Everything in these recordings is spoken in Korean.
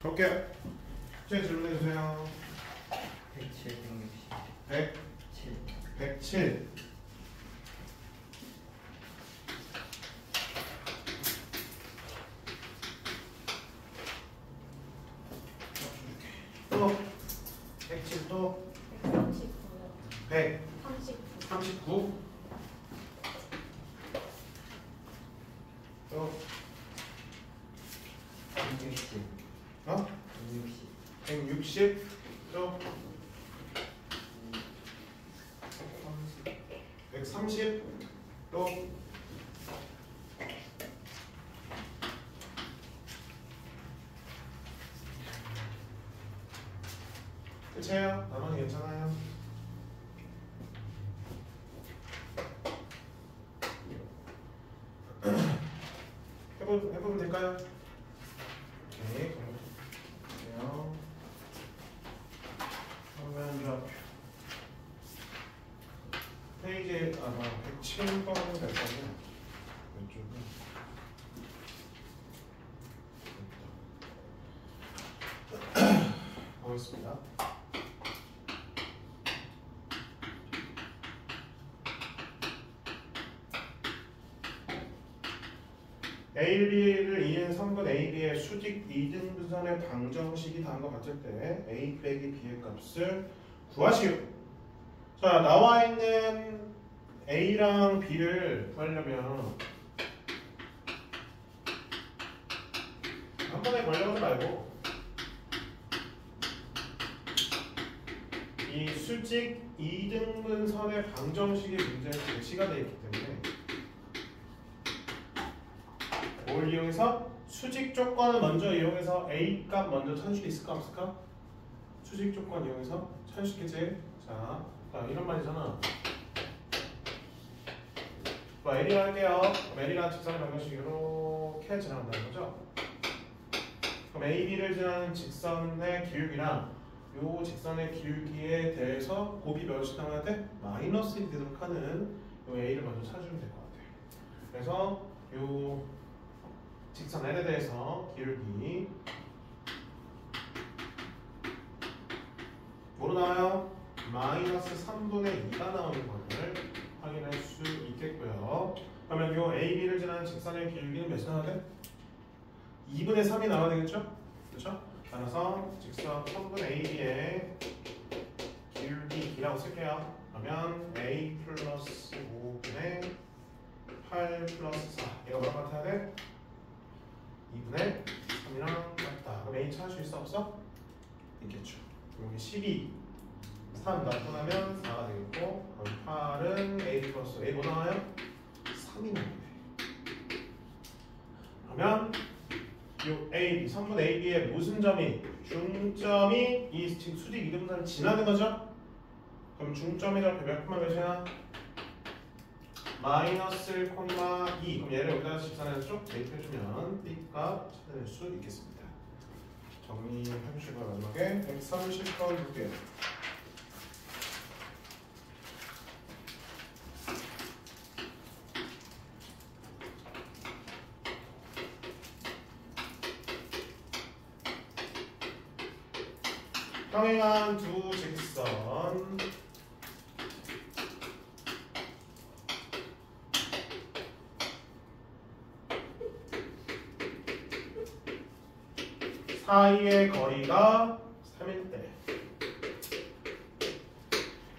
볼게요. 제 질문해주세요. 107, 100, 160, 107. 또 107, 또 139요. 100, 39. 39. 또 160, 어? 160, 160. 또 130. 또 끝이에요. 나머지 괜찮아요. 해보면 될까요? 오케이. 볼게요. 화면좌표. 페이지에 아마 107번은 될 거고 왼쪽은 보겠습니다. A, B를 2는 3분 A, B의 수직 이등분선의 방정식이 다한 것 같을 때 A 빼기 B의 값을 구하시오. 자, 나와 있는 A랑 B를 구하려면 한 번에 걸려가지 말고 이 수직 이등분선의 방정식의 문제가 제시가 되어 있기 때문에 뭘 이용해서? 수직 조건을 먼저 이용해서 A 값 먼저 찾을 수 있을까 없을까? 수직 조건 이용해서 찾을 수 있겠지? 자, 이런 말이잖아. L이라 할게요. L이라는 직선의 방정식이 이렇게 지나간다는 거죠. 그럼 A, B를 지나는 직선의 기울기랑 요 직선의 기울기에 대해서 곱이 몇이 나와야 돼? 마이너스 1이 되도록 하는 요 A를 먼저 찾아주면 될 것 같아요. 그래서 요 직선 L에 대해서 기울기 뭐로 나와요? 마이너스 3분의 2가 나오는 것을 확인할 수 있겠고요. 그러면 요 A, B를 지나는 직선의 기울기는 몇이 나와야 돼? 2분의 3이 나와야 되겠죠? 그렇죠? 따라서 직선 3분의 A, B의 기울기 B라고 쓸게요. 그러면 A 플러스 5분의 8 플러스 4 이거 뭐랑 같아야 돼? 2분의 3이랑 같다. 그럼 A 찾을 수 있어 없어? 있겠죠. 여기 12 3 나타나면 4가 되겠고 그럼 8은 A 플러스 A 뭐 나와요? 3이 나오네. 그러면 요 A, B, 3분의 A, B의 무슨 점이? 중점이 이 수직 이등분선을 지나는 거죠? 그럼 중점의 좌표 몇 콤마 몇이야? 마이너스 1, 2. 그럼 얘를 여기다 직선에서 쭉 대입해주면 B값 찾아낼 수 있겠습니다. 정리해주시고 마지막에 130번 볼게요. 평행한 두 직선 사이의 거리가 3일 때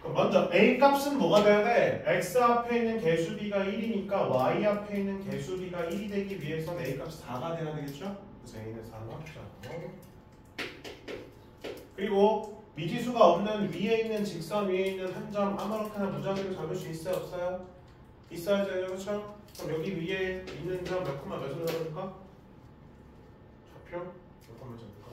그럼 먼저 A 값은 뭐가 돼야 돼? X 앞에 있는 개수 B가 1이니까 Y 앞에 있는 개수 B가 1이 되기 위해서는 A 값이 4가 돼야 되겠죠? 그래서 A는 4로 합시하고 그리고 미지수가 없는 위에 있는 직선 위에 있는 한 점 아무렇게나 무작위로 잡을 수 있어요? 없어요? 있어야죠. 그렇죠? 그럼 여기 위에 있는 점 몇 콤마 몇으로 잡을까? 좌표 몇 콤마 잡을까?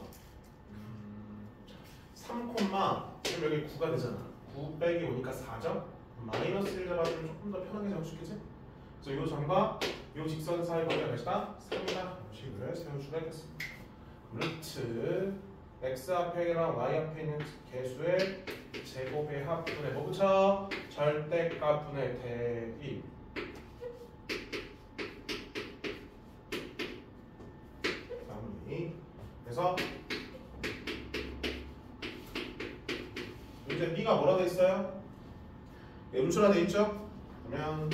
3 콤마 그럼 여기 9가 되잖아. 9 빼기 5니까 4점? 마이너스 1 잡아주면 조금 더 편하게 잡을 수 있겠지? 그래서 이 점과 이 직선 사이 거리가 몇이다? 3이다. 식을 세울 수가 있겠습니다. 루트 X 앞에랑 Y 앞에 있는 개수의 제곱의 합분의 뭐 붙여? 절대값분의 대입 마무리. 그래서 때 B가 뭐라 돼 있어요? 음수라 돼 있죠? 그러면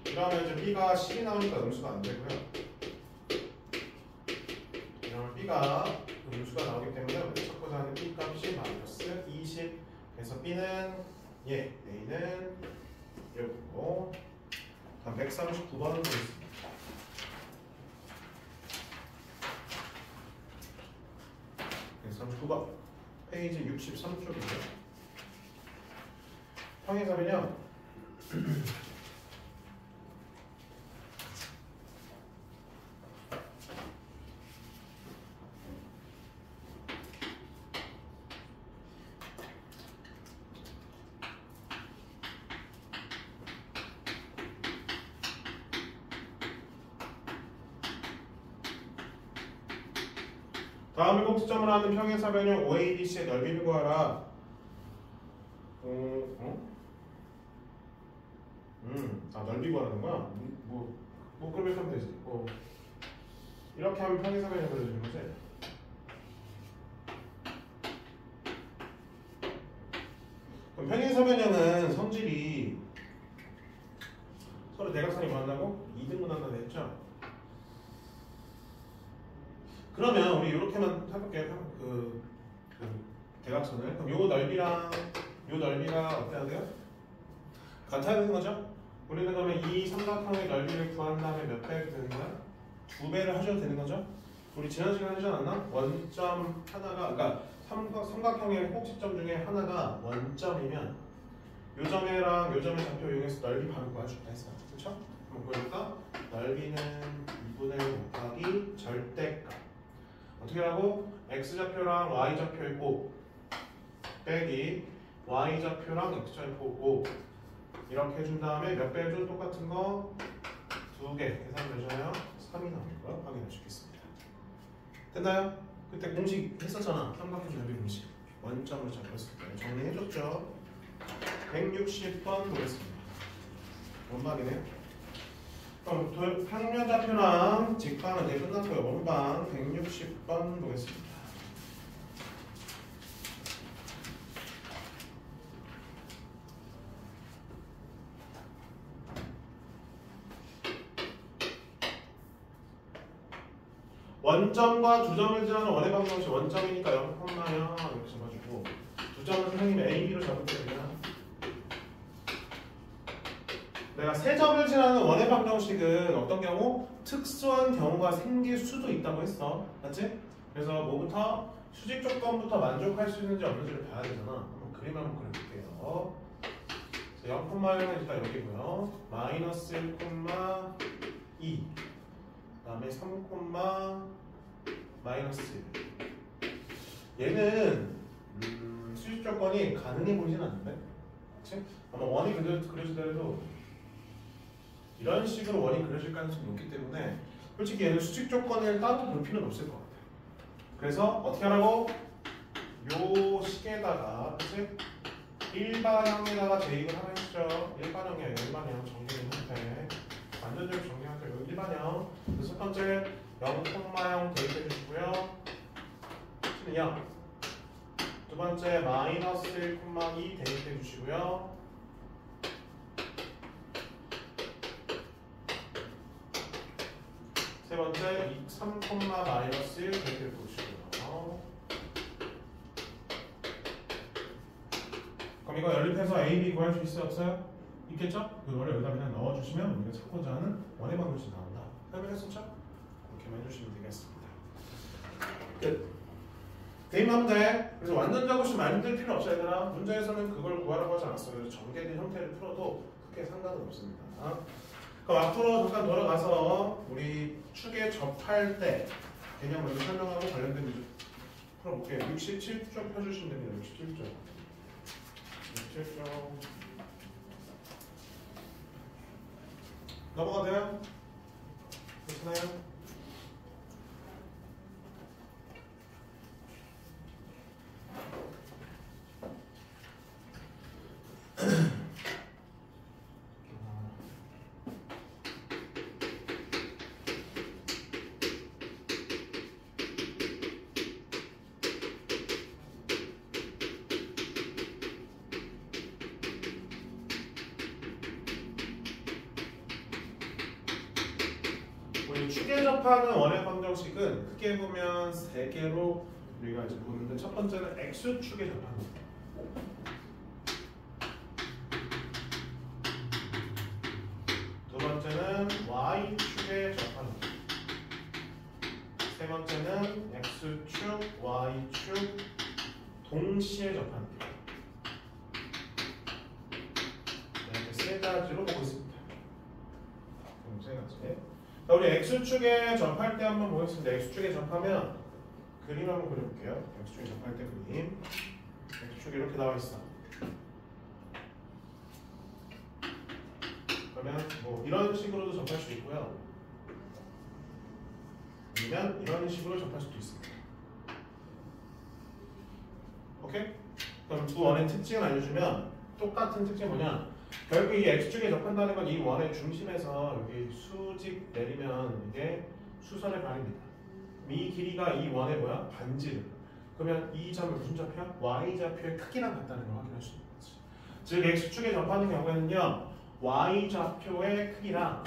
이러면 이제 B가 10이 나오니까 음수가 안 되고요. 이러면 B가 음수가 나오기 때문에 우리가 찾고자 하는 B 값이 마이너스 20. 그래서 B는 A는 이렇고 다음 139번은 보겠습니다. 그래서 9번 페이지 63쪽이죠. 평행사면요. 다음 일곱지점을 하는 평행사변형 OABC의 넓이를 구하라. 넓이 구하는 거야? 그렇게 하면 되지. 이렇게 하면 평행사변형이 그려지는 거지. 그럼 평행사변형은 성질이 서로 대각선이 만나고 2등분 한다고 했죠? 그러면 우리 이렇게만 해볼게요. 그 대각선을. 그럼 요 넓이랑 요 넓이가 어때야 돼요? 같아야 되는 거죠? 우리는 그러면 이 삼각형의 넓이를 구한 다음에 몇 배가 되는 거야? 2배를 하셔도 되는 거죠? 우리 지난 시간에 하지 않았나? 원점 하나가, 그러니까 삼각형의 꼭지점 중에 하나가 원점이면 요 점이랑 요 점의 좌표 이용해서 넓이 바로 구해줄까 했어요. 그렇죠? 한번 보여줄까? 넓이는 2분의 1 곱하기 절대값. 어떻게 하고? x좌표랑 y좌표의 곱 빼기 y좌표랑 x좌표 곱 이렇게 해준 다음에 몇 배 해줘? 똑같은 거 2개 계산되잖아요. 3이 나오는 거 확인해 주겠습니다. 됐나요? 그때 공식 했었잖아. 삼각형 넓이 공식 원점으로 잡혔을 때 정리해줬죠. 160번 보겠습니다. 원방이네요. 그럼 평면좌표랑 직방은 이제 끝났고요. 원방 160번 보겠습니다. 원점과 두 점을 지나는 원의 방정식 원점이니까 0,0 이렇게 잡아주고 두 점은 선생님이 A, B로 잡을 거예요. 내가 세 점을 지나는 원의 방정식은 어떤 경우? 특수한 경우가 생길 수도 있다고 했어. 맞지? 그래서 뭐부터? 수직 조건부터 만족할 수 있는지 없는지를 봐야 되잖아. 한번 그림 한번 그려볼게요. 0,1은 일단 여기고요. 마이너스 1,2 그다음에 3, 마이너스 1 얘는 수직 조건이 가능해 보이진 않는데? 그치? 아마 원이 그려지더라도 이런 식으로 원이 그려질 가능성이 높기 때문에 솔직히 얘는 수직 조건을 따로 볼 필요는 없을 것 같아요. 그래서 어떻게 하라고? 요 식에다가 그치? 일반형에다가 대입을 하나 했죠. 일반형이에요. 일반형 정리된 형태. 완전적으로 정리할게요. 여기 일반형. 그래서 첫 번째 0,0 대입해 주시고요. x는 0. 두 번째 마이너스 1,2 대입해 주시고요. 세 번째 3, 마이너스 1 대입해 주시고요. 그럼 이거 연립해서 A, B 구할 수 있어요? 없어요? 있겠죠? 그거를 여기다 그냥 넣어주시면 우리가 찾고자 하는 원의 방정식 나온다. 설명했었죠? 이렇게만 해주시면 되겠습니다. 끝. 대입하면 돼. 그래서 완전 작업식 만들 필요 없어요, 얘들아. 문제에서는 그걸 구하라고 하지 않았어요. 그래서 전개된 형태를 풀어도 크게 상관은 없습니다. 그럼 앞으로 잠깐 돌아가서 우리 축에 접할 때 개념 먼저 설명하고 관련된 문제 풀어볼게요. 67쪽 펴주시면 됩니다. 67쪽. 67쪽. 넘어가도 돼요? 괜찮아요? 축에 접하는 원의 방정식은 크게 보면 3개로 우리가 이제 보는데 첫 번째는 x축에 접하는 거. 두 번째는 y축에 접하는 거. 세 번째는 x축, y축 동시에 접하는 거. 이렇게 세 가지로 보고 있습니다. 세 가지. 자, 우리 x축에 접할 때 한번 보겠습니다. x축에 접하면 그림 한번 그려볼게요. x축에 접할 때 그림. x축이 이렇게 나와 있어. 그러면 뭐 이런 식으로도 접할 수 있고요. 아니면 이런 식으로 접할 수도 있습니다. 오케이? 그럼 두 원의 특징을 알려주면 똑같은 특징이 뭐냐? 결국 이 x축에 접한다는 건 이 원의 중심에서 여기 수직 내리면 이게 수선의 발입니다. 이 길이가 이 원의 뭐야? 반지름. 그러면 이 점이 무슨 좌표야? y좌표의 크기랑 같다는 걸 확인할 수 있는 거지. 즉 x축에 접하는 경우에는요, y좌표의 크기랑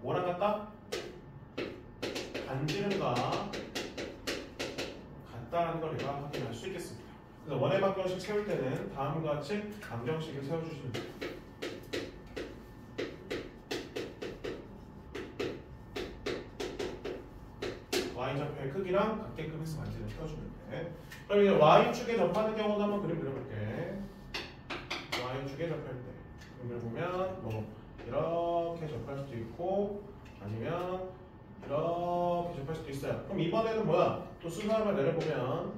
뭐랑 같다? 반지름과 같다는 걸 우리가 확인할 수 있겠습니다. 그래서 원의 방정식 세울 때는 다음과 같이 방정식을 세워주시면 돼요. y좌표의 크기랑 같게끔 해서 반지름 세워주면 돼. 그럼 이제 y축에 접하는 경우도 한번 그림 그려볼게. y축에 접할 때 그림을 보면 뭐 이렇게 접할 수도 있고 아니면 이렇게 접할 수도 있어요. 그럼 이번에는 뭐야? 또 수선을 내려보면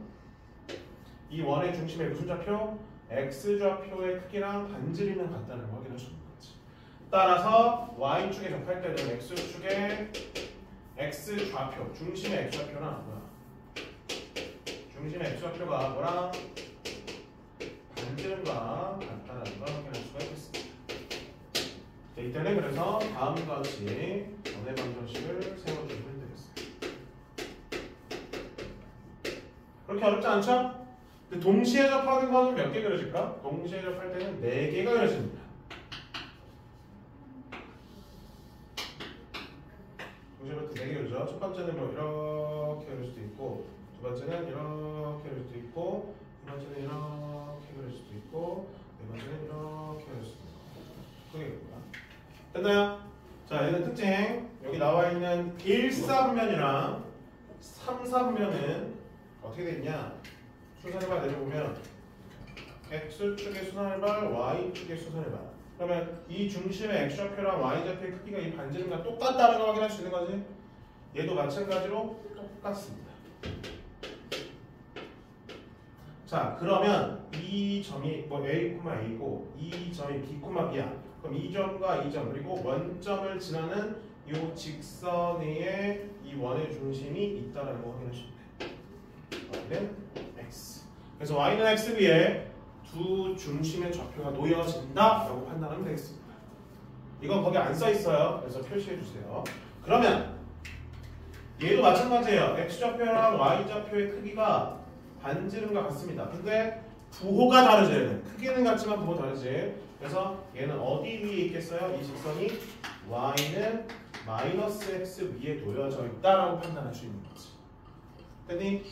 이 원의 중심에 무슨 좌표? x좌표의 크기랑 반지름은 같다는 걸 확인할 수 있는 거지. 따라서 y축에 접할 때는 x축의 x좌표, 중심의 x좌표랑 뭐야? 중심의 x좌표가 뭐랑 반지름과 같다는 걸 확인할 수가 있겠습니다. 이때는 그래서 다음과 같이 원의 방정식을 세워주시면 되겠습니다. 그렇게 어렵지 않죠? 근데 동시에 접하는 거는 몇 개 그려질까? 동시에 접할 때는 4개가 그려집니다. 동시에부터 4개 그려져. 첫 번째는 뭐 이렇게 그릴 수도 있고, 두 번째는 이렇게 그릴 수도 있고, 세 번째는 이렇게 그릴 수도 있고, 네 번째는 이렇게 그릴 수도 있고. 그게 뭐야? 됐나요? 자, 얘는 특징. 여기 나와 있는 1, 3면이랑 3, 3면은 어떻게 돼 있냐? 수선해발 내려보면 x축의 수선해발, y축의 수선해발. 그러면 이 중심의 x좌표랑 y좌표의 크기가 이 반지름과 똑같다는 걸 확인할 수 있는 거지. 얘도 마찬가지로 똑같습니다. 자, 그러면 이 점이 뭐 a, a고 이 점이 b, b야. 그럼 이 점과 이 점 그리고 원점을 지나는 이 직선 위에 이 원의 중심이 있다는 거 확인하시면 돼요. y는 x. 그래서 y는 x 위에 두 중심의 좌표가 놓여진다라고 판단하면 되겠습니다. 이건 거기 안 써 있어요. 그래서 표시해 주세요. 그러면 얘도 마찬가지예요. x좌표랑 y좌표의 크기가 반지름과 같습니다. 근데 부호가 다르죠. 얘는 크기는 같지만 부호 다르지. 그래서 얘는 어디 위에 있겠어요? 이 직선이 y는 마이너스 x 위에 놓여져 있다라고 판단할 수 있는 거지. 됐니?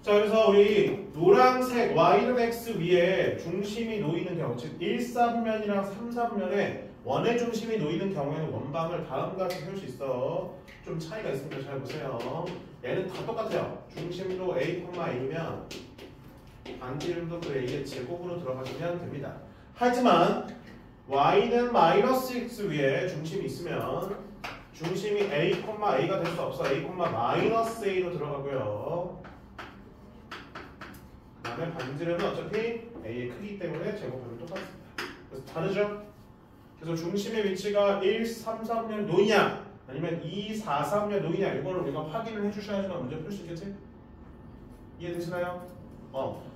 자, 그래서 우리 노란색 y는 x 위에 중심이 놓이는 경우, 즉 1, 3면이랑 3, 3면에 원의 중심이 놓이는 경우에는 원방을 다음과 같이 세울 수 있어. 좀 차이가 있습니다. 잘 보세요. 얘는 다 똑같아요. 중심도 a, a면 반지름도 그 a의 제곱으로 들어가시면 됩니다. 하지만 y는 마이너스 x 위에 중심이 있으면 중심이 a, a가 될 수 없어. a, 마이너스 a로 들어가고요. 그 다음에 반지름은 어차피 a의 크기 때문에 제곱하면 똑같습니다. 그래서 다르죠? 그래서 중심의 위치가 1, 3, 3면 놓이냐 아니면 2, 4, 3면 놓이냐 이걸 우리가 확인을 해주셔야지만 문제 풀 수 있겠지? 이해되시나요?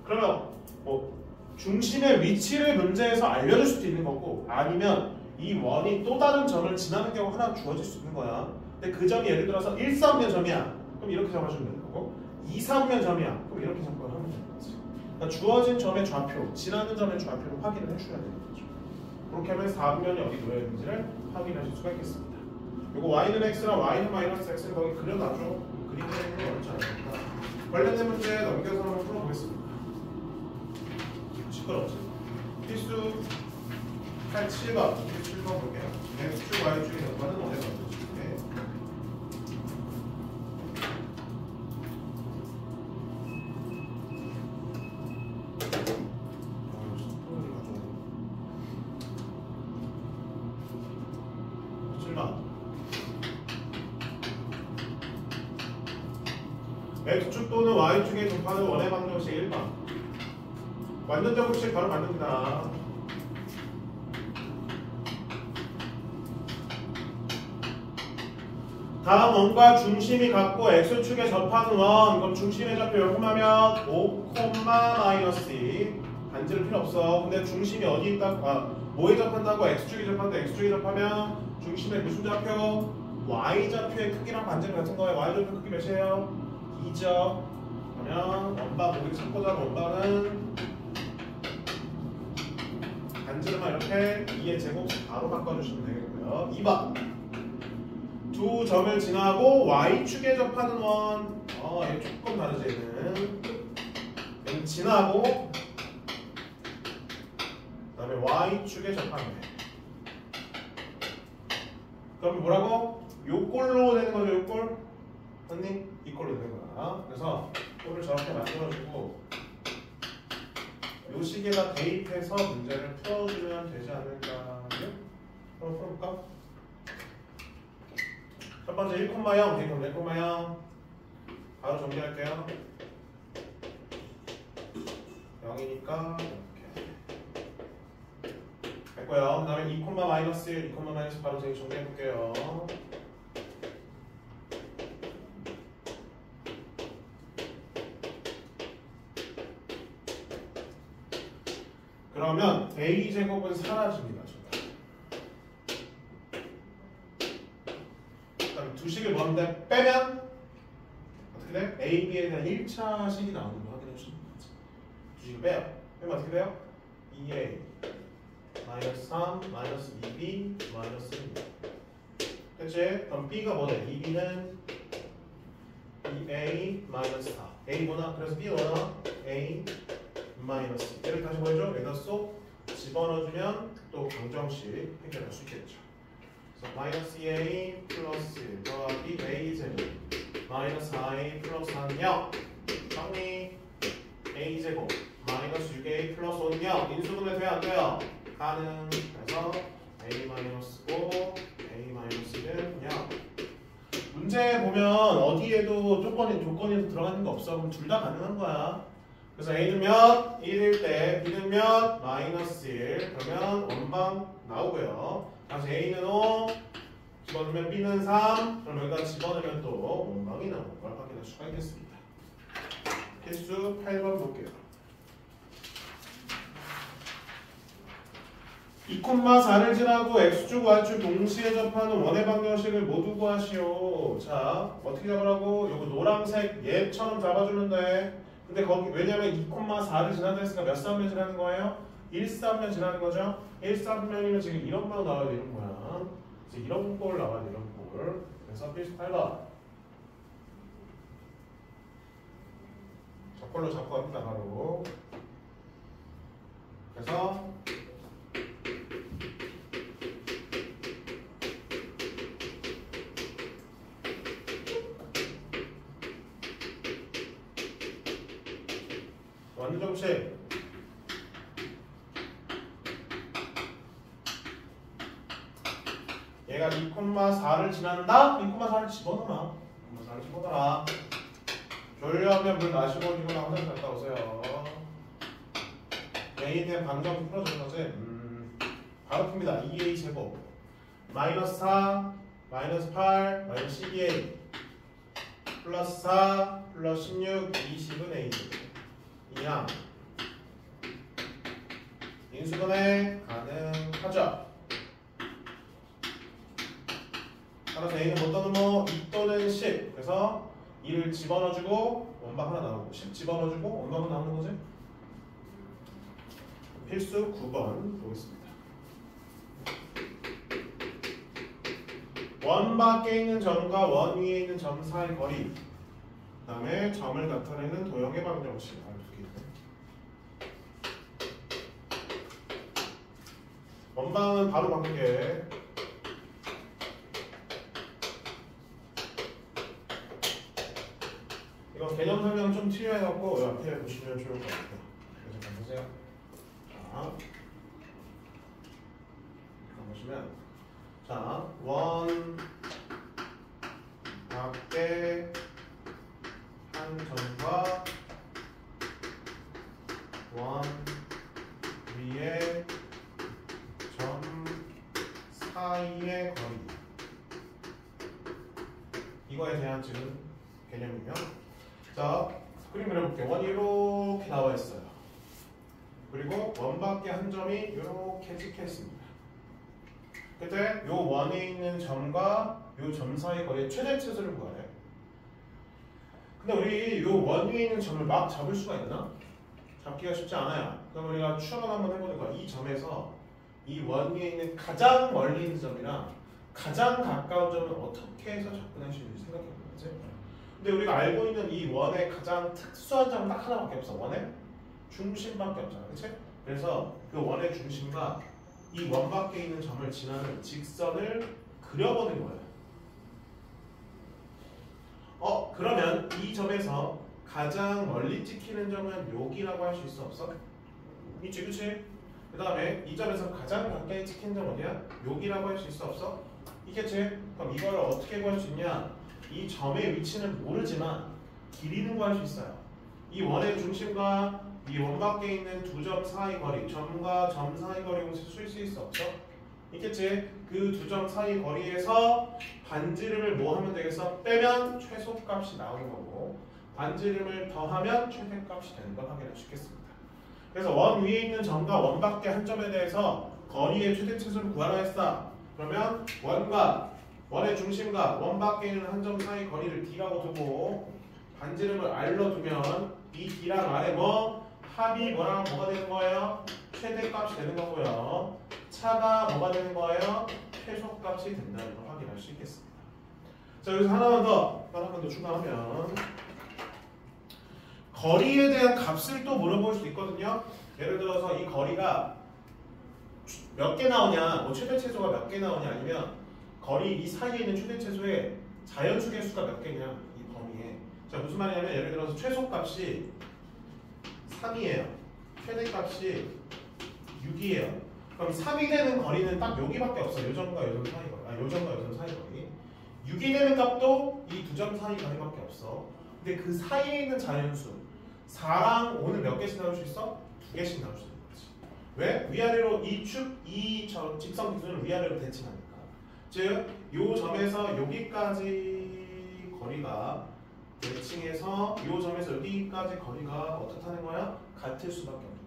그러면 뭐 중심의 위치를 문제에서 알려줄 수도 있는 거고 아니면 이 원이 또 다른 점을 지나는 경우 하나 주어질 수 있는 거야. 근데 그 점이 예를 들어서 1, 3면 점이야. 그럼 이렇게 잡아주면 되는 거고 2, 3면 점이야. 그럼 이렇게 잡고 하면 되는 거지. 그러니까 주어진 점의 좌표, 지나는 점의 좌표를 확인을 해주셔야 되는 거죠. 그렇게 하면 4분면이 어디 놓여 있는지를 확인하실 수가 있겠습니다. 이거 y는 x랑 y는 마이너스 x를 거기 그려놔줘. 그림 그리는 건 어렵지 않으니까 관련된 문제 넘겨서 한번 풀어보겠습니다. 시끄럽지? 필수 7번 볼게요. x축 y축의 연관은 어디에 만들어줄게. x축 또는 y축의 등판을 원의 방정식 1번. 완전 제곱식 바로 만듭니다. 다음 원과 중심이 같고 x축에 접하는 원. 그럼 중심의 좌표 요금하면 5, 마이너스 2. 반지를 필요 없어. 근데 중심이 어디 있다? 뭐에 접한다고? x축에 접한다. x축에 접하면 중심의 무슨 좌표? y좌표의 크기랑 반지를 같은 거예요. y좌표 크기 몇이에요? 2죠. 그러면 원방 우리 찾고자 하는 원방은 반지름만 이렇게 2의 제곱 바로 바꿔주시면 되겠고요. 2번 두 점을 지나고 y축에 접하는 원. 얘 조금 다르지 얘는. 지나고 그 다음에 y축에 접하는 거. 그럼 뭐라고? 요 꼴로 되는 거죠. 요 꼴? 언니? 이 꼴로 되는 거야. 그래서 꼴을 저렇게 만들어주고 요 식에다 대입해서 문제를 풀어주면 되지 않을까요? 한번 풀어볼까? 첫 번째 1,0 대입하면 1,0 바로 정리할게요. 0이니까 이렇게 됐고요. 그 다음에 2, 마이너스 1, 2, 마이너스 바로 제가 정리해볼게요. 그러면 a제곱은 사라집니다. 그다음에 두 식을 먼데 빼면 어떻게 돼? a, b에 대한 1차 식이 나오는 거 확인해 주시면 되지. 두 식을 빼요. 빼면 어떻게 돼요? 2a 마이너스 3 마이너스 2b 마이너스 1. 그치? 그럼 b가 뭐래? 2b는 2a 마이너스 4. a 뭐나? 그래서 b 뭐나? a 마이너스. 얘를 다시 보여줘. 여기다 쏙 집어넣어주면 또 방정식 해결할 수 있겠죠. 그래서 마이너스 2a 플러스 더하기 a 제곱 마이너스 4a 플러스 3 0. 정리. a 제곱 마이너스 6a 플러스 5는 0. 인수분해 돼요? 안 돼요? 가능. 그래서 a 마이너스고 a 마이너스는 0. 문제 보면 어디에도 조건에서 들어가는 거 없어. 그럼 둘 다 가능한 거야. 그래서 a는 몇? 1일 때 b는 몇? 마이너스 1. 그러면 원방 나오고요. 다시 a는 5 집어넣으면 b는 3. 그럼 여기다 집어넣으면 또 원방이 나오는 걸 확인할 수가 있겠습니다. 필수 8번 볼게요. 2,4를 지나고 x축 y축 동시에 접하는 원의 방정식을 모두 구하시오. 자, 어떻게 잡으라고? 요거 노란색 얘처럼 잡아주면 돼. 근데 거기 왜냐면 2,4를 지난다 했으니까 몇 쌍면 지나는 거예요? 1쌍면 지나는 거죠? 1쌍면이면 지금 이런 거 나와야 돼, 이런 거야. 이제 이런 꼴 나와야 돼, 이런 꼴. 그래서 필수 8번. 저꼴로 잡고 갑니다, 바로. 그래서 완전식 얘가 2,4를 지난다? 2,4를 집어넣어라. 2,4를 집어넣어라. 졸려하면 물 마시고 이거랑 화장실 갔다 오세요. a에 대한 방정 풀어주는 거지. 바로 풉니다. 2a 제곱 마이너스 4 마이너스 8 마이너스 12a 플러스 4 플러스 16 20은 a 제곱 이항 인수분해 가능하죠. 따라서 a는 뭐 또는 뭐 2 또는 10. 그래서 2를 집어넣어주고 원방 하나 나오고 10 집어넣어주고 원방은 나오는 거지. 필수 9번 보겠습니다. 원 밖에 있는 점과 원 위에 있는 점 사이 거리. 그 다음에 점을 나타내는 도형의 방정식. 원방은 바로 바꿀게. 이건 개념 설명 좀 틀려해갖고 옆에 보시면 좋을 것 같아요. 그래서 보세요. 자, 보시면 자, 원 밖에 한 점과 원 위에 점 사이의 거리. 이거에 대한 지금 개념이면 자, 그림 그려볼게요. 원이 이렇게 나와 있어요. 그리고 원 밖에 한 점이 이렇게 찍혀 있습니다. 그때 요 원에 있는 점과 요 점 사이 거리의 최대치수를 구하래. 근데 우리 요 원 위에 있는 점을 막 잡을 수가 있나? 잡기가 쉽지 않아요. 그럼 우리가 추론 한번 해보는 거야. 이 점에서 이 원 위에 있는 가장 멀리 있는 점이랑 가장 가까운 점을 어떻게 해서 접근할 수 있는지 생각해 보는 거지. 근데 우리가 알고 있는 이 원의 가장 특수한 점은 딱 하나밖에 없어. 원의 중심밖에 없잖아. 그치? 그래서 그 원의 중심과 이 원 밖에 있는 점을 지나는 직선을 그려보는 거예요. 그러면 이 점에서 가장 멀리 찍히는 점은 여기라고 할 수 있어 없어? 있지, 그치? 그 다음에 이 점에서 가장 가까이 찍힌 점 어디야? 여기라고 할 수 있어 없어? 있겠지? 그럼 이걸 어떻게 구할 수 있냐? 이 점의 위치는 모르지만 길이는 구할 수 있어요. 이 원의 중심과 이 원 밖에 있는 두 점 사이 거리, 점과 점 사이 거리 공식 쓸 수 있어 없어? 있겠지? 그 두 점 사이 거리에서 반지름을 뭐 하면 되겠어? 빼면 최소값이 나오는 거고 반지름을 더하면 최대값이 되는 걸 확인할 수 있겠습니다. 그래서 원 위에 있는 점과 원 밖에 한 점에 대해서 거리의 최대치수를 구하라 했어. 그러면 원과 원의 중심과 원 밖에 있는 한 점 사이 거리를 D라고 두고 반지름을 R로 두면 이 D랑 R의 합이 뭐가 되는 거예요? 최대값이 되는 거고요. 차가 뭐가 되는 거예요? 최소값이 된다는 걸 확인할 수 있겠습니다. 자, 여기서 하나만 더 추가하면 거리에 대한 값을 또 물어볼 수 있거든요. 예를 들어서 이 거리가 몇 개 나오냐, 뭐 최대 최소가 몇 개 나오냐, 아니면 거리 이 사이에 있는 최대 최소의 자연수 개수가 몇 개냐, 이 범위에. 자, 무슨 말이냐면 예를 들어서 최소값이 3이에요. 최대값이 6이에요. 그럼 3이 되는 거리는 딱 여기밖에 없어. 요 점과 요 점 사이 거리. 요 점과 요 점 사이 거리. 6이 되는 값도 이 두 점 사이 거리밖에 없어. 근데 그 사이에 있는 자연수 4랑 5는 몇 개씩 나올 수 있어? 2개씩 나올 수 있는 거지. 왜? 위아래로 이 직선 기준을 위아래로 대칭하니까. 즉, 요 점에서 여기까지 거리가 대칭해서 요 점에서 여기까지 거리가 어떻다는 거야? 같을 수밖에 없는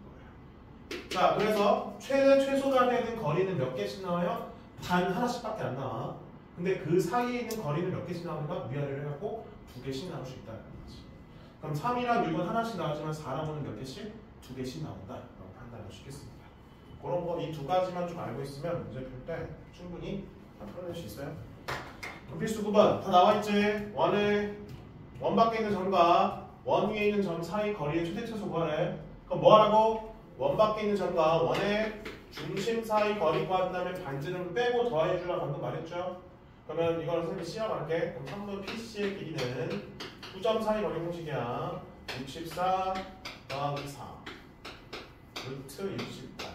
거예요. 자, 그래서 최대 최소가 되는 거리는 몇 개씩 나와요? 단 하나씩밖에 안 나와. 근데 그 사이에 있는 거리는 몇 개씩 나오는가? 위아래로 해갖고 2개씩 나올 수 있다는 거지. 그럼 3이랑 6은 하나씩 나오지만 4랑 5는 몇 개씩? 2개씩 나온다. 라고 판단할 수 있겠습니다. 그런 거 이 두 가지만 좀 알고 있으면 문제 풀 때 충분히 다 풀어낼 수 있어요. 그럼 필수 9번 다 나와있지? 원 밖에 있는 점과 원 위에 있는 점 사이 거리의 최대치수 구하래. 그럼 뭐 하라고? 원 밖에 있는 점과 원의 중심 사이 거리 구한 다음에 반지름 빼고 더해주라 방금 말했죠? 그러면 이걸 선생님이 씌워갈게. 그럼 한분 PC의 길이는 9점 사이 거리 공식이야. 64 더하기 4 루트 68.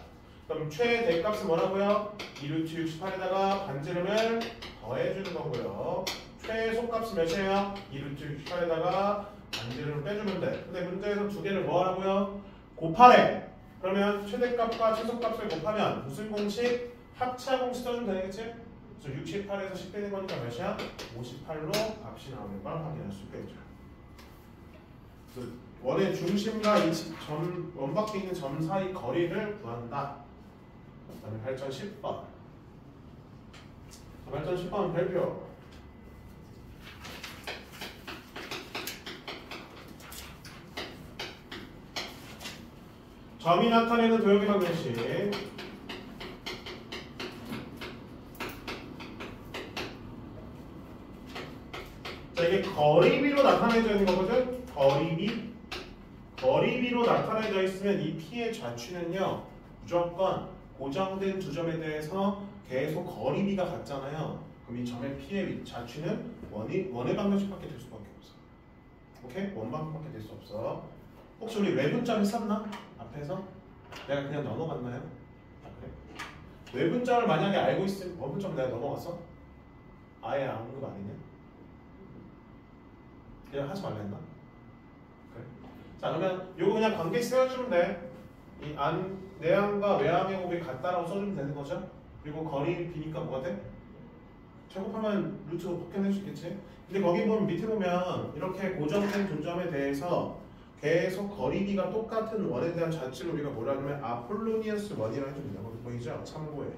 그럼 최대값은 뭐라고요? 2 루트 68에다가 반지름을 더해주는 거고요. 최소값이 몇이에요? 2 루트 68에다가 반지름을 빼주면 돼. 근데 문제에서 두 개를 뭐 하라고요? 곱하래. 그러면 최대값과 최소값을 곱하면 무슨 공식? 합차 공식 써주면 되겠지? 그래서 68에서 10 빼는 거니까 몇이야? 58로 값이 나오는 걸 확인할 수 있겠죠. 원의 중심과 이 원 밖에 있는 점 사이 거리를 구한다. 그 다음에 발전 10번. 발전 10번 별표. 점이 나타내는 도형의 방정식. 자, 이게 거리비로 나타내져 있는 거거든. 거리비로 나타내져 있으면 이 P의 좌취는요 무조건 고정된 두 점에 대해서 계속 거리비가 같잖아요. 그럼 이 점의 P의 좌취는 원의 방정식밖에 될 수밖에 없어. 오케이? 원방식밖에 될 수 없어. 혹시 우리 외분점 했었나? 앞에서? 내가 그냥 넘어갔나요? 아 그래? 외분점을 만약에 알고 있으면 원분점 내가 넘어갔어? 아예 언급 안 했냐? 그냥 하지 말라 했나? 그래. 자 그러면 요거 그냥 관계 세워주면 돼. 이 내항과 외항의 곱이 같다라고 써주면 되는 거죠. 그리고 거리 비니까 뭐가 돼? 제곱하면 루트로 복귀할 수 있겠지. 근데 거기 보면 밑에 보면 이렇게 고정된 두 점에 대해서 계속 거리비가 똑같은 원에 대한 자체를 우리가 뭐라 하면 아폴로니어스 원이라고 해줍니다. 거기 보이죠? 참고해.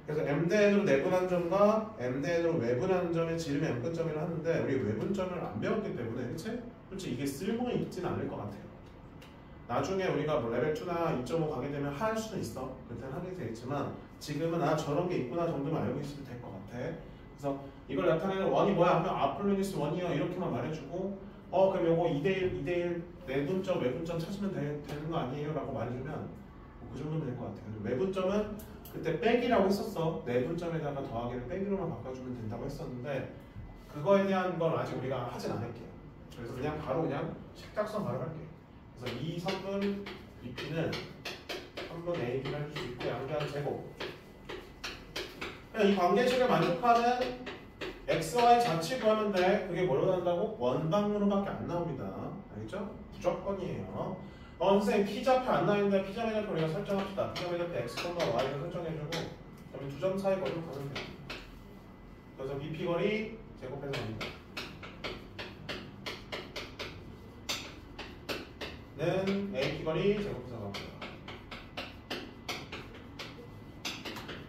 그래서 m대n으로 내분한 점과 m대n으로 외분한 점의 지름이 m근점이라 하는데 우리 외분점을 안 배웠기 때문에 그치? 솔직히 이게 쓸모는 있지는 않을 것 같아요. 나중에 우리가 뭐 레벨 2나 2.5 가게 되면 할 수는 있어. 그때는 하게 되겠지만 지금은 저런 게 있구나 정도만 알고 있으면 될 것 같아. 그래서 이걸 나타내는 원이 뭐야 하면 아폴로니스 원이요 이렇게만 말해주고 그럼 요거 2대1 내분점 외분점 찾으면 되는 거 아니에요? 라고 말해주면 그 정도면 될 것 같아요. 외분점은 그때 빼기라고 했었어. 내분점에다가 더하기를 빼기로만 바꿔주면 된다고 했었는데 그거에 대한 건 아직 우리가 하진 않을게요. 그래서 그냥 바로 그냥 식작성 바로 할게요. 그래서 이 성분 BP는 3분 AB를 할 수 있고 양변 제곱. 그냥 이 관계식을 만족하는 XY 자치 구하면 돼. 그게 뭐로 나온다고? 원방으로밖에 안 나옵니다. 알겠죠? 무조건이에요. 선생님 P좌표 안 나오는데 P점의 좌표 우리가 설정합시다. P점의 좌표 X, Y를 설정해주고 그다음에 두 점 사이 거리를 가면 돼요. 그래서 BP 거리 제곱해서 갑니다. 는 AP 거리 제곱해서 갑니다.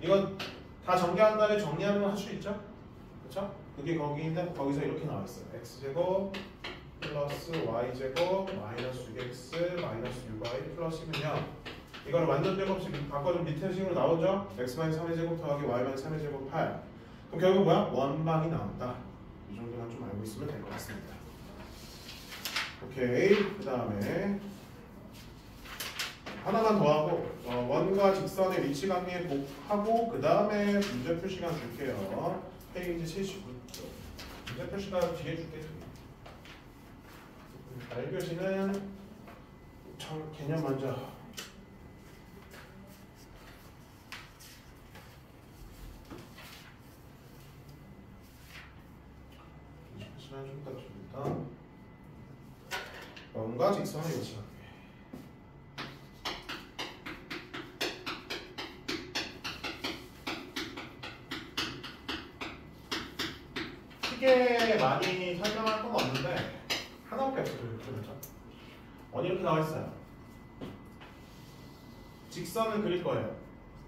이건 다 전개한 다음에 정리하면 할 수 있죠? 그렇죠? 그게 거기서 이렇게 나와 있어요. x제곱 플러스 y제곱 마이너스 6x 마이너스 6y 플러스면요. 이걸 완전 제곱식 바꿔준 밑에 식으로 나오죠? x-3의 제곱 더하기 y-3의 제곱 8. 그럼 결국 뭐야? 원방이 나온다. 이 정도만 좀 알고 있으면 될 것 같습니다. 오케이. 그 다음에 하나만 더 하고 원과 직선의 위치 관계 복하고 그 다음에 문제 풀 시간 줄게요. 페이지 79쪽. 문제 풀 시간 뒤에 줄게. 1교시는 개념 먼저. 시간 좀 더 줍니다. 원과 직선의 위치 관계. 크게 많이 설명할 건 없는데 하나밖에 없어요. 그렇죠? 이렇게 나와 있어요. 직선을 그릴 거예요.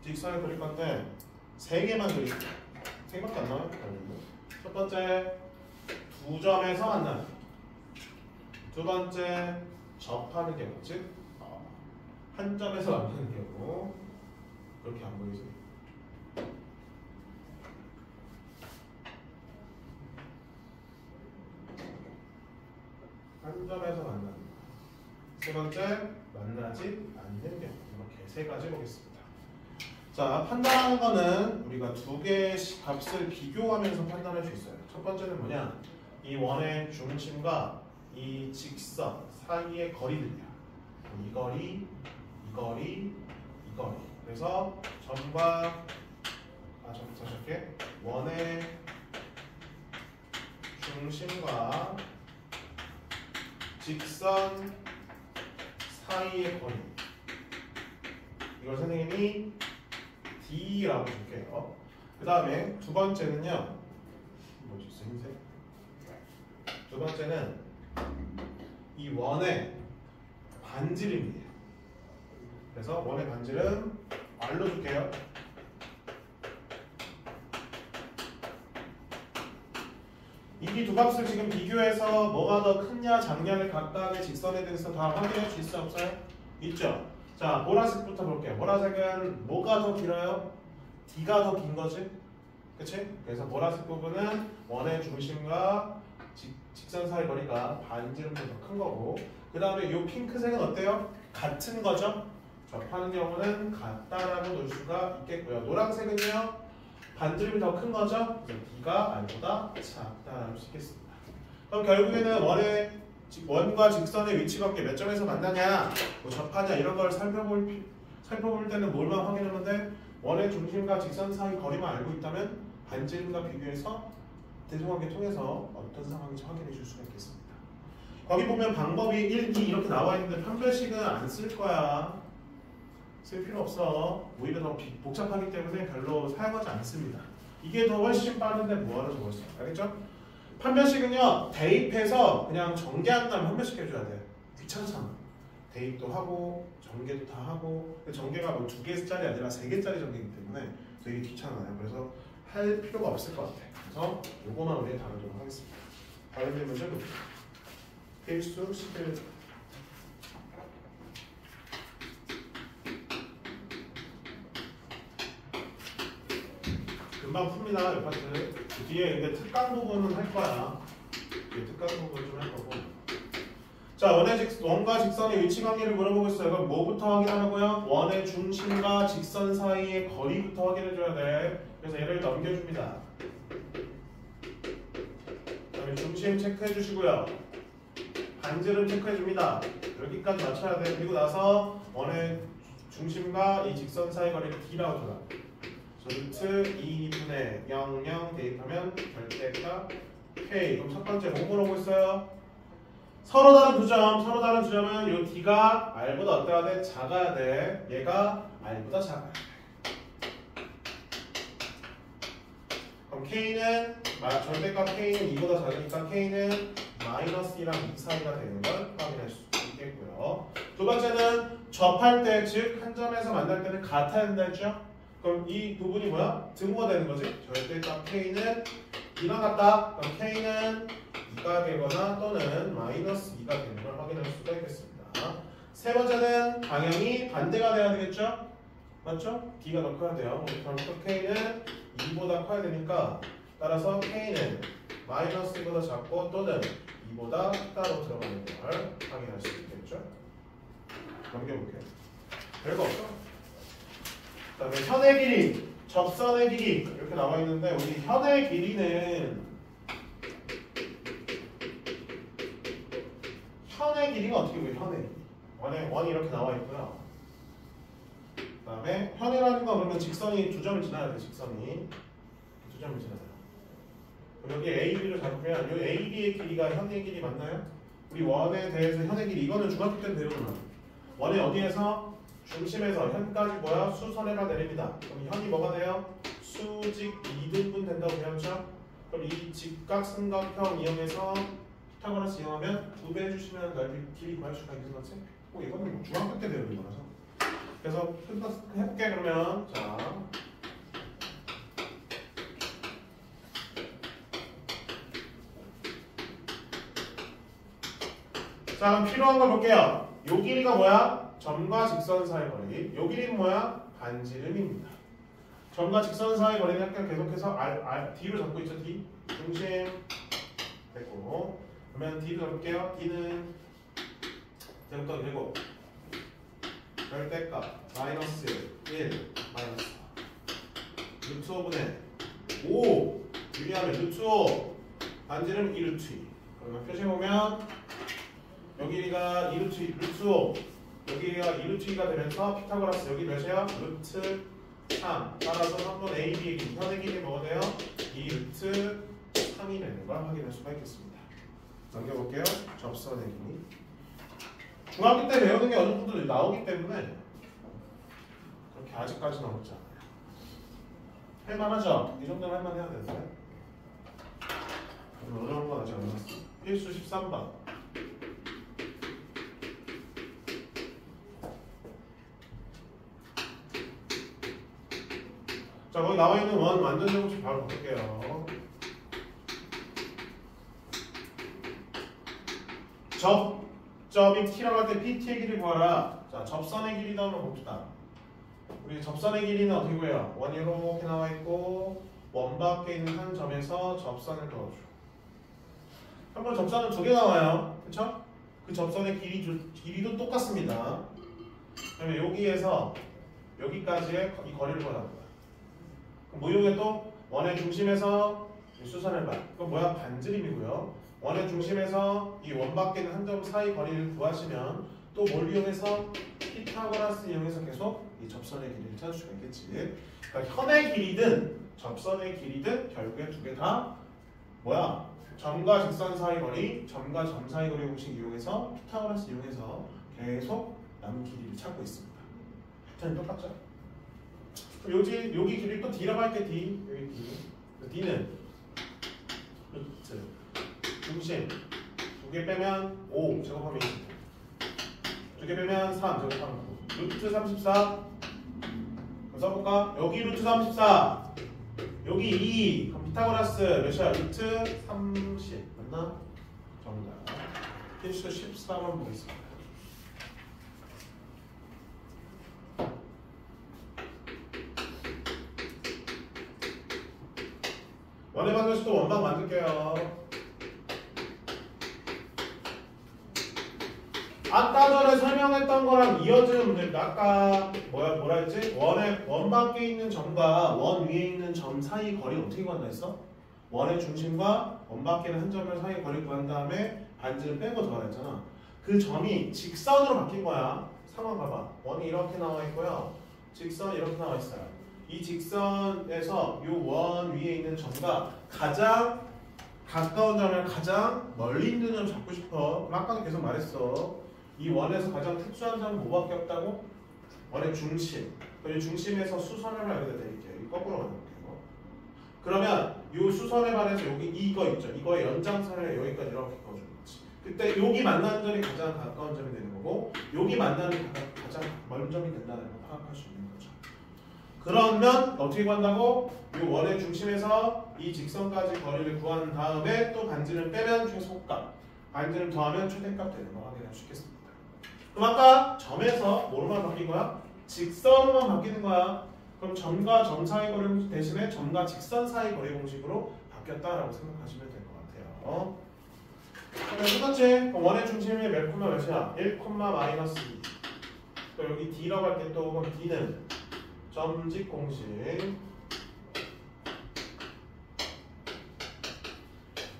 직선을 그릴 건데 3개만 그릴게요. 3개밖에 안 나와요. 첫 번째 두 점에서 만나는. 두 번째 접하는 경우, 즉 한 점에서 만나는 경우. 그렇게 안 보이죠? 한 점에서 만나는. 세 번째 만나지 않는 경우. 이렇게 3가지 보겠습니다. 자, 판단하는 거는 우리가 두 개의 값을 비교하면서 판단할 수 있어요. 첫 번째는 뭐냐? 이 원의 중심과 이 직선 사이의 거리들이야. 이 거리, 이 거리, 이 거리. 그래서 점과 저부터 적게 원의 중심과 직선 사이의 거리. 이걸 선생님이 D라고 줄게요. 그 다음에 두 번째는요. 뭐지? 흰색. 두 번째는 이 원의 반지름이에요. 그래서 원의 반지름 R로 줄게요. 이 두 값을 지금 비교해서 뭐가 더 크냐 작냐를 각각의 직선에 대해서 다 확인할 수 있어요? 없어요? 있죠? 자, 보라색부터 볼게요. 보라색은 뭐가 더 길어요? D가 더 긴 거지? 그치? 그래서 보라색 부분은 원의 중심과 직선 사이 거리가 반지름보다 더 큰 거고, 그 다음에 이 핑크색은 어때요? 같은 거죠? 접하는 경우는 같다라고 놓을 수가 있겠고요. 노란색은요, 반지름이 더 큰 거죠? 그래서 D가 R보다 작다라고 할 수 있겠습니다. 그럼 결국에는 원과 직선의 위치 관계 몇 점에서 만나냐, 뭐 접하냐 이런 걸 살펴볼 때는 뭘만 확인하는데, 원의 중심과 직선 사이 거리만 알고 있다면 반지름과 비교해서 대소관계 통해서 어떤 상황인지 확인해 줄 수가 있겠습니다. 거기 보면 방법이 1, 2 이렇게 나와 있는데 판별식은 안 쓸 거야. 쓸 필요 없어. 오히려 더 복잡하기 때문에 별로 사용하지 않습니다. 이게 더 훨씬 빠른데 뭐하러 적었어? 알겠죠? 판별식은요, 대입해서 그냥 전개한 다음에 판별식 해줘야 돼. 귀찮잖아. 대입도 하고 전개도 다 하고. 근데 전개가 뭐 2개짜리 아니라 3개짜리 전개이기 때문에 되게 귀찮아요. 그래서 할 필요가 없을 것 같아. 그래서 요거만 우리 다루도록 하겠습니다. 다른 문제 볼게요. 필수 11. 금방 풉니다. 이 파트. 뒤에 근데 특강 부분은 할 거야. 뒤에 특강 부분 좀 할 거고. 자, 원과 직선의 위치 관계를 물어보고 있어요. 그럼 뭐부터 확인하라고요? 원의 중심과 직선 사이의 거리부터 확인해 줘야 돼. 그래서 얘를 넘겨줍니다. 그다음에 중심 체크해 주시고요. 반지름 체크해 줍니다. 여기까지 맞춰야 돼. 그리고 나서 원의 중심과 이 직선 사이 거리를 D라고 줘라. 루트 2분의 00 대입하면 결대가 K. 그럼 첫 번째 뭐 물어보고 있어요? 서로 다른 두 점은 요 D가 R보다 어때야 돼? 작아야 돼. 얘가 R보다 작아야 돼. 그럼 K는 절대값 K는 2보다 작으니까 K는 -2랑 2 사이가 되는 걸 확인할 수 있겠고요. 두 번째는 접할 때, 즉 한 점에서 만날 때는 같아야 된다 했죠? 그럼 이 부분이 뭐야? 등호가 되는 거지? 절대값 K는 2랑 같다. 그럼 K는 2가 되거나 또는 -2가 되는 걸 확인할 수가 있겠습니다. 세 번째는 방향이 반대가 돼야 되겠죠? 맞죠? D가 더 커야 돼요. 그럼 또 K는 2보다 커야 되니까 따라서 K는 -2보다 작고 또는 2보다 따로 들어가는 걸 확인할 수 있겠죠? 넘겨볼게요. 별거 없죠? 그 다음에 현의 길이, 접선의 길이 이렇게 나와 있는데 우리 현의 길이는 현의 길이가 어떻게 보여? 현의 길이. 원이 이렇게 나와 있고요. 그 다음에 현이라는 거 그러면 직선이 2점을 지나야 돼. 직선이 2점을 지나요. 그럼 여기 A, B를 잡으면 이 A, B의 길이가 현의 길이 맞나요? 우리 원에 대해서 현의 길이 이거는 중학교 때는 배우는 원의 어디에서? 중심에서 현까지 뭐야? 수선해가 내립니다. 그럼 현이 뭐가 돼요? 수직 2등분 된다고 배웠죠? 그럼 이 직각삼각형 이용해서 피타고라스 이용하면 2배 해주시면 넓이 길이 구할 수가 있는 거지? 이거는 뭐 중학교 때 배우는 거라서. 그래서 해볼게 그러면. 자 그럼 필요한 걸 볼게요. 요 길이가 뭐야? 점과 직선 사이 거리. 요 길이는 뭐야? 반지름입니다. 점과 직선 사이 거리는 약간 계속해서 D로 잡고 있죠. D. 중심 됐고. 그러면 D로 잡을게요. D는 이제부터 되고 절대값 -1 마이너스 루트 5분의 5 유리하면 루트 5 반지름 2루트 2. 그러면 표시해보면 여기가 2루트 5 여기가 2루트 2가 되면서 피타고라스 여기 몇이야? 루트 3 따라서 한번 A, B의 길이 현의 길이 뭐가 돼요? 2루트 3이 되는 걸 확인할 수가 있겠습니다. 넘겨볼게요. 접선의 길이 중학교 때 배우는 게 어느 정도 나오기 때문에 그렇게 아직까지는 어렵지 않아요. 할만하죠? 이 정도는 할만해야 되는데 어려운 건 아직 안 나왔어. 필수 13번 자 거기 나와있는 원 완전 제곱식 바로 볼게요. 접점이 T라고 할 때 PT의 길이를 구하라. 자 접선의 길이다 한번 봅시다. 우리 접선의 길이는 어떻게 구해요? 원이 이렇게 나와있고 원 밖에 있는 한 점에서 접선을 그어줘. 한번 접선은 두 개 나와요. 그쵸? 그 접선의 길이도 똑같습니다. 그러면 여기에서 여기까지의 이 거리를 구하라는 거야. 그럼 모형에도 원의 중심에서 수선을 봐. 그건 뭐야? 반지름이고요. 원의 중심에서 이 원 밖에 있는 한 점 사이 거리를 구하시면 또 뭘 이용해서? 피타고라스 이용해서 계속 이 접선의 길이를 찾을 수가 있겠지. 그러니까 현의 길이든 접선의 길이든 결국에 두 개 다 뭐야? 점과 직선 사이 거리, 점과 점 사이 거리 공식 이용해서 피타고라스 이용해서 계속 남은 길이를 찾고 있습니다. 패턴이 똑같죠? 그럼 여기 길이 또 D라고 할게. D. 여기 D. D는 루트 중심 두 개 빼면 5 제곱하면 20. 두 개 빼면 3 제곱하면 9. 루트 34. 그럼 써볼까? 여기 루트 34. 여기 2. 그럼 피타고라스 몇이야? 루트 30. 맞나? 정답. 필수 14번 보겠습니다. 원의 방정식 또 원방 만들게요. 아까 전에 설명했던 거랑 이어지는 문제인데 아까 뭐라 했지? 원 밖에 있는 점과 원 위에 있는 점 사이 거리를 어떻게 구한다 했어? 원의 중심과 원 밖에 있는 한 점의 사이 거리를 구한 다음에 반지를 빼고 더하라 했잖아. 그 점이 직선으로 바뀐 거야. 상황 봐봐. 원이 이렇게 나와 있고요. 직선이 이렇게 나와 있어요. 이 직선에서 이 원 위에 있는 점과 가장 가까운 점을 가장 멀리 있는 점 잡고 싶어. 그럼 아까도 계속 말했어. 이 원에서 가장 특수한 점은 뭐밖에 없다고? 원의 중심. 이 중심에서 수선을 여기다 드릴게요. 거꾸로 만들게요. 그러면 이 수선에 반해서 여기 이거 있죠. 이거의 연장선을 여기까지 이렇게 그어주는 거지. 그때 여기 만나는 점이 가장 가까운 점이 되는 거고 여기 만나는 가장 멀은 점이 된다는 걸 파악할 수 있는 거죠. 그러면 어떻게 구한다고? 이 원의 중심에서 이 직선까지 거리를 구한 다음에 또 반지를 빼면 최소값, 반지를 더하면 최대값 되는 거 확인할 수 있겠습니다. 그럼 아까 점에서 뭐로만 바뀐 거야? 직선으로만 바뀌는 거야. 그럼 점과 점 사이 거리 공식 대신에 점과 직선 사이 거리 공식으로 바뀌었다라고 생각하시면 될 것 같아요. 그럼 첫 번째 원의 중심이 몇 콤마 몇이야? 1, 마이너스 2. 또 여기 D라고 할게. 또 그럼 D는 점직 공식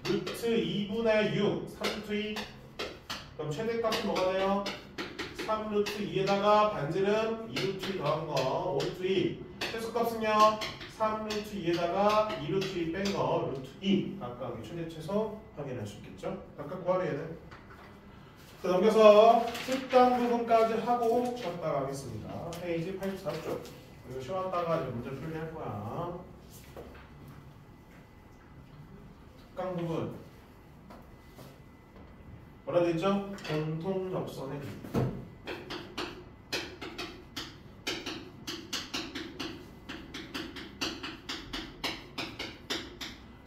루트 2분의 6 3루트 2. 그럼 최대값은 뭐가 돼요? 3루트 2에다가 반지름 2루트 2 더한 거 5루트 2. 최소값은요 3루트 2에다가 2루트 2 뺀 거 루트 2. 각각의 최대 최소 확인할 수 있겠죠? 각각 구하래 얘는. 자, 넘겨서 특강 부분까지 하고 쉬었다 가겠습니다. 페이지 84쪽. 그리고 쉬었다가 이제 문제 풀기 할 거야. 특강 부분 뭐라 되어있죠? 공통 접선의 길이.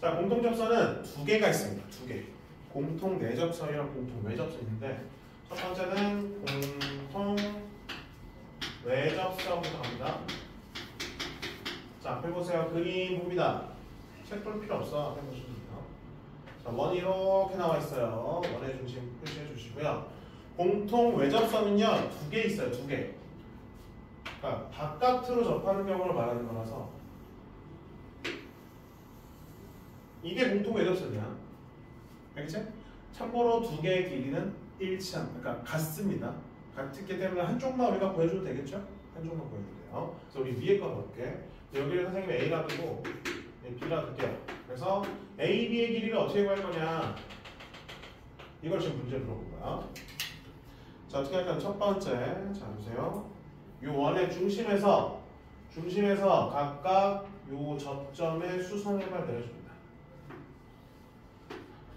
자, 공통 접선은 두 개가 있습니다. 두 개. 공통 내접선이랑 공통 외접선인데 첫 번째는 공통 외접선부터 갑니다. 자, 앞에 보세요. 그림 봅니다. 책 볼 필요 없어. 앞에 보시면 돼요. 자, 원이 이렇게 나와 있어요. 원의 중심 표시해 주시고요. 공통 외접선은요, 두 개 있어요. 두 개. 그러니까 바깥으로 접하는 경우를 말하는 거라서 이게 공통 외접선이야. 알겠지? 참고로 두 개의 길이는 일치합니다. 그러니까 같습니다. 같기 때문에 한쪽만 우리가 구해줘도 되겠죠? 한쪽만 구해도 돼요. 그래서 우리 위에 거 볼게. 여기를 선생님이 A라 두고 B라 둘게요. 그래서 A, B의 길이를 어떻게 구할 거냐? 이걸 지금 문제 물어본 거야. 자, 어떻게 할까요? 첫 번째, 자 보세요. 이 원의 중심에서 각각 이 접점의 수선해만 내려줍니다.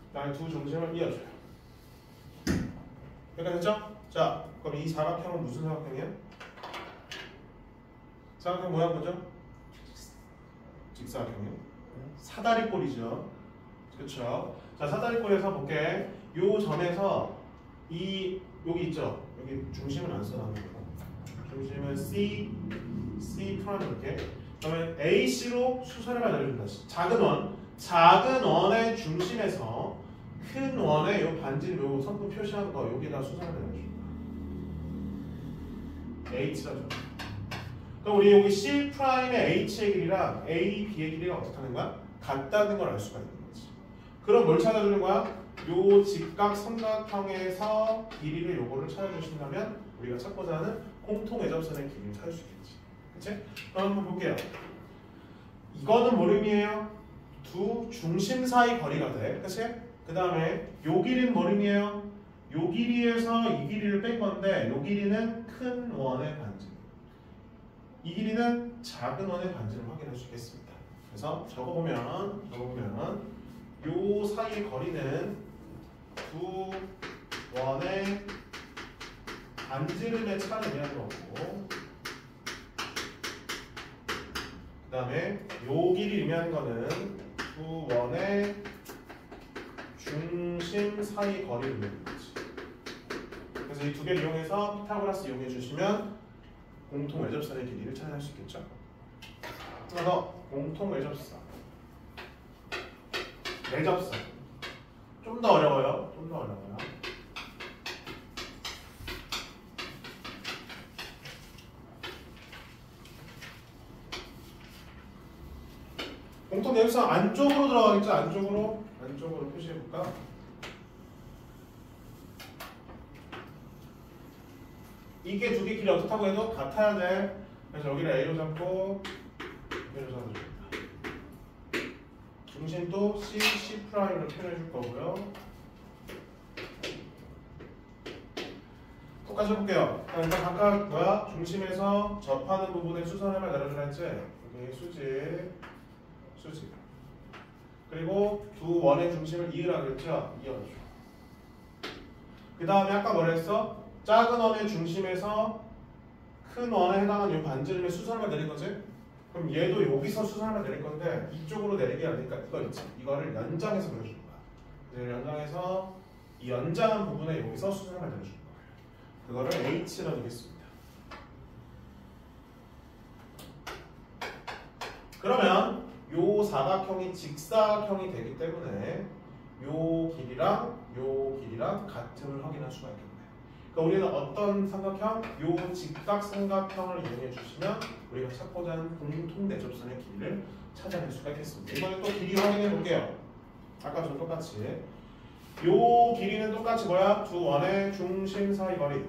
그다음에 두 중심을 이어줘요. 여기까지 됐죠? 자, 그럼 이 사각형은 무슨 사각형이야? 사각형 모양 뭐죠? 직사각형이요. 사다리꼴이죠. 그렇죠? 자, 사다리꼴에서 볼게. 요 점에서 여기 있죠? 여기 중심은 안 써놨는 거고. 중심은 C 프라임 이렇게. 그러면 AC로 수선을 내려준다. 작은 원의 중심에서 큰 원의 요 반지름 요 선분 표시한 거 여기다 수선을 내려준다. H라죠. 그럼 우리 여기 C'의 H의 길이랑 A, B의 길이가 어떻게 하는 거야? 같다는 걸 알 수가 있는 거지. 그럼 뭘 찾아주는 거야? 요 직각 삼각형에서 길이를 요거를 찾아주신다면 우리가 찾고자 하는 공통 외접선의 길이를 찾을 수 있겠지. 그치? 그럼 한번 볼게요. 이거는 뭘 의미해요? 두 중심 사이 거리가 돼. 그치? 그 다음에 요 길이는 뭘 의미해요? 요 길이에서 이 길이를 뺀 건데 요 길이는 큰 원의 반지름, 이 길이는 작은 원의 반지름을 확인할 수 있겠습니다. 그래서 적어보면 요 사이의 거리는 두 원의 반지름의 차를 의미하는 거고, 그 다음에 요 길이 의미하는 거는 두 원의 중심 사이 거리를 의미하는 거지. 그래서 이 두 개를 이용해서 피타고라스 이용해 주시면 공통 외접선의 길이를 찾아낼 수 있겠죠. 그래서 공통 외접선, 외접선 좀 더 어려워요. 공통 외접선 안쪽으로 들어가겠죠. 안쪽으로 표시해 볼까? 이게 두 개 길이 어떻다고 해도 같아야 돼. 그래서 여기를 A로 잡고 B로 잡아줍니다. 중심도 C'로 표현해 줄 거고요. 똑같이 해볼게요. 일단 각각 중심에서 접하는 부분에 수선함을 내려주라 했지? 여기 수직. 그리고 두 원의 중심을 이으라 그랬죠? 이어줘. 그 다음에 아까 뭐라 했어? 작은 원의 중심에서 큰 원에 해당하는 이 반지름의 수선함을 내린 거지? 그럼 얘도 여기서 수선함을 내릴 건데 이쪽으로 내리게 하니까 이거 있지? 이거를 연장해서 그려주는 거야. 이제 연장해서 이 연장한 부분에 여기서 수선함을 내려주는 거예요. 그거를 H로 주겠습니다. 그러면 요 사각형이 직사각형이 되기 때문에 요 길이랑 같음을 확인할 수가 있겠네. 그러니까 우리는 어떤 삼각형? 요 직각 삼각형을 이용해 주시면 우리가 찾고자 하는 공통 내접선의 길이를 찾아낼 수가 있겠습니다. 이번에 또 길이 확인해 볼게요. 아까 전 똑같이 요 길이는 똑같이 뭐야? 두 원의 중심 사이 거리.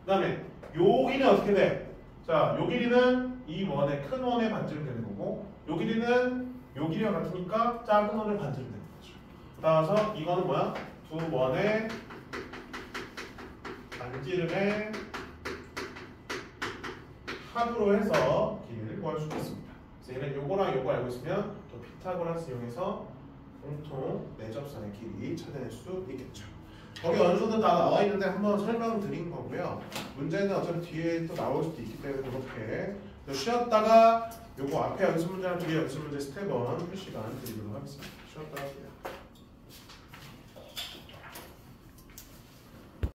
그 다음에 요 길이는 어떻게 돼? 자, 요 길이는 이 원의 큰 원의 반지름 되는 거고, 요 길이는 요 길이와 같으니까 작은 원의 반지름 되는 거죠. 따라서 이거는 뭐야? 두 원의 반지름의 합으로 해서 길이를 구할 수 있습니다. 그래서 얘는 요거랑 요거 알고 있으면 또 피타고라스 이용해서 공통 내접선의 길이 찾아낼 수 있겠죠. 거기 어느 정도 다 나와 있는데 한번 설명드린 거고요. 문제는 어차피 뒤에 또 나올 수도 있기 때문에 그렇게 쉬었다가 요거 앞에 연습 문제랑 뒤에 연습 문제 스텝 1 할 시간 드리도록 하겠습니다. 쉬었다가